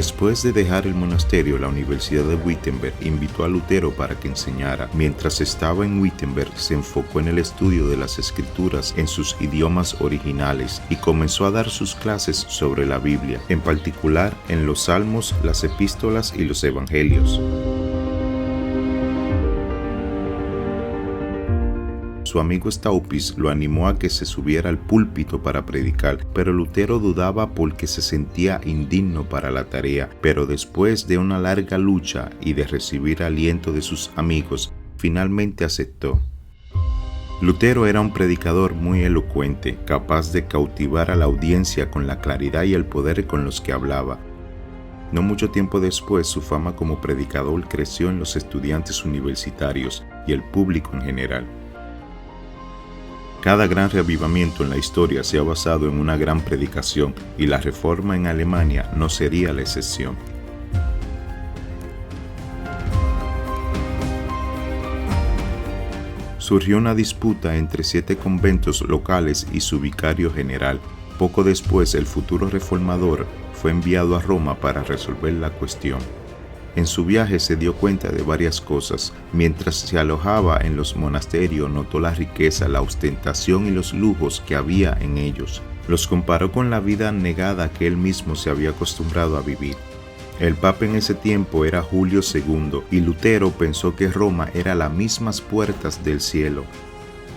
Después de dejar el monasterio, la Universidad de Wittenberg invitó a Lutero para que enseñara. Mientras estaba en Wittenberg, se enfocó en el estudio de las Escrituras en sus idiomas originales y comenzó a dar sus clases sobre la Biblia, en particular en los Salmos, las Epístolas y los Evangelios. Su amigo Staupitz lo animó a que se subiera al púlpito para predicar, pero Lutero dudaba porque se sentía indigno para la tarea. Pero después de una larga lucha y de recibir aliento de sus amigos, finalmente aceptó. Lutero era un predicador muy elocuente, capaz de cautivar a la audiencia con la claridad y el poder con los que hablaba. No mucho tiempo después, su fama como predicador creció en los estudiantes universitarios y el público en general. Cada gran reavivamiento en la historia se ha basado en una gran predicación, y la Reforma en Alemania no sería la excepción. Surgió una disputa entre 7 conventos locales y su vicario general. Poco después, el futuro reformador fue enviado a Roma para resolver la cuestión. En su viaje se dio cuenta de varias cosas. Mientras se alojaba en los monasterios, notó la riqueza, la ostentación y los lujos que había en ellos. Los comparó con la vida negada que él mismo se había acostumbrado a vivir. El papa en ese tiempo era Julio II, y Lutero pensó que Roma era las mismas puertas del cielo.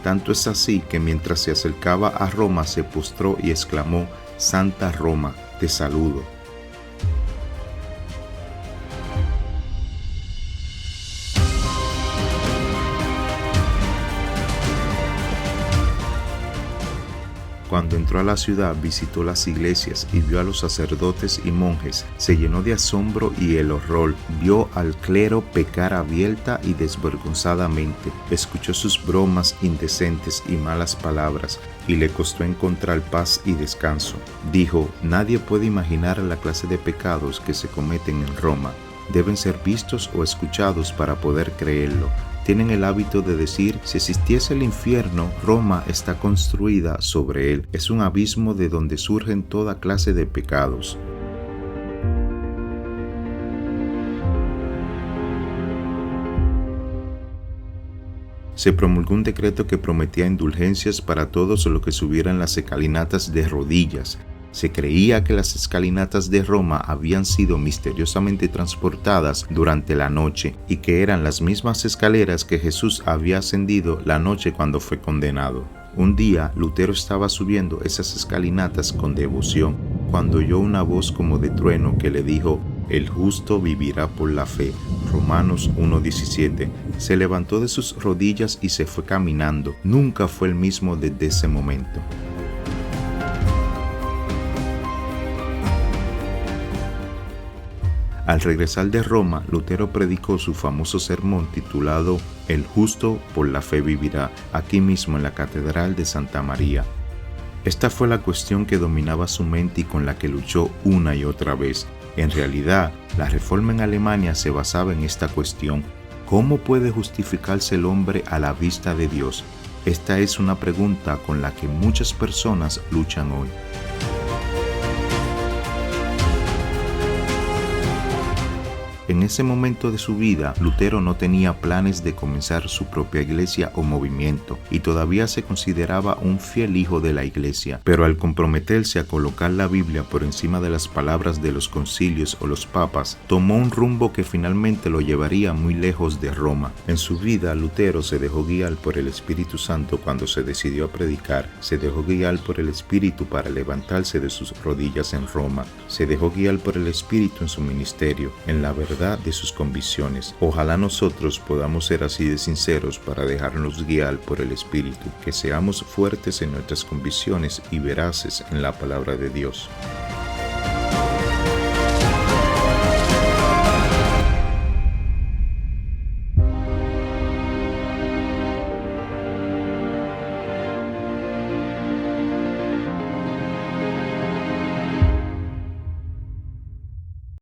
Tanto es así que mientras se acercaba a Roma se postró y exclamó: «Santa Roma, te saludo». Cuando entró a la ciudad, visitó las iglesias y vio a los sacerdotes y monjes. Se llenó de asombro y el horror. Vio al clero pecar abierta y desvergonzadamente. Escuchó sus bromas indecentes y malas palabras, y le costó encontrar paz y descanso. Dijo: «Nadie puede imaginar la clase de pecados que se cometen en Roma. Deben ser vistos o escuchados para poder creerlo». Tienen el hábito de decir: si existiese el infierno, Roma está construida sobre él. Es un abismo de donde surgen toda clase de pecados. Se promulgó un decreto que prometía indulgencias para todos los que subieran las escalinatas de rodillas. Se creía que las escalinatas de Roma habían sido misteriosamente transportadas durante la noche y que eran las mismas escaleras que Jesús había ascendido la noche cuando fue condenado. Un día, Lutero estaba subiendo esas escalinatas con devoción cuando oyó una voz como de trueno que le dijo: «El justo vivirá por la fe». Romanos 1:17. Se levantó de sus rodillas y se fue caminando. Nunca fue el mismo desde ese momento. Al regresar de Roma, Lutero predicó su famoso sermón titulado «El justo por la fe vivirá», aquí mismo en la Catedral de Santa María. Esta fue la cuestión que dominaba su mente y con la que luchó una y otra vez. En realidad, la Reforma en Alemania se basaba en esta cuestión: ¿cómo puede justificarse el hombre a la vista de Dios? Esta es una pregunta con la que muchas personas luchan hoy. En ese momento de su vida, Lutero no tenía planes de comenzar su propia iglesia o movimiento, y todavía se consideraba un fiel hijo de la iglesia. Pero al comprometerse a colocar la Biblia por encima de las palabras de los concilios o los papas, tomó un rumbo que finalmente lo llevaría muy lejos de Roma. En su vida, Lutero se dejó guiar por el Espíritu Santo cuando se decidió a predicar. Se dejó guiar por el Espíritu para levantarse de sus rodillas en Roma. Se dejó guiar por el Espíritu en su ministerio, en la verdad de sus convicciones. Ojalá nosotros podamos ser así de sinceros para dejarnos guiar por el Espíritu, que seamos fuertes en nuestras convicciones y veraces en la palabra de Dios.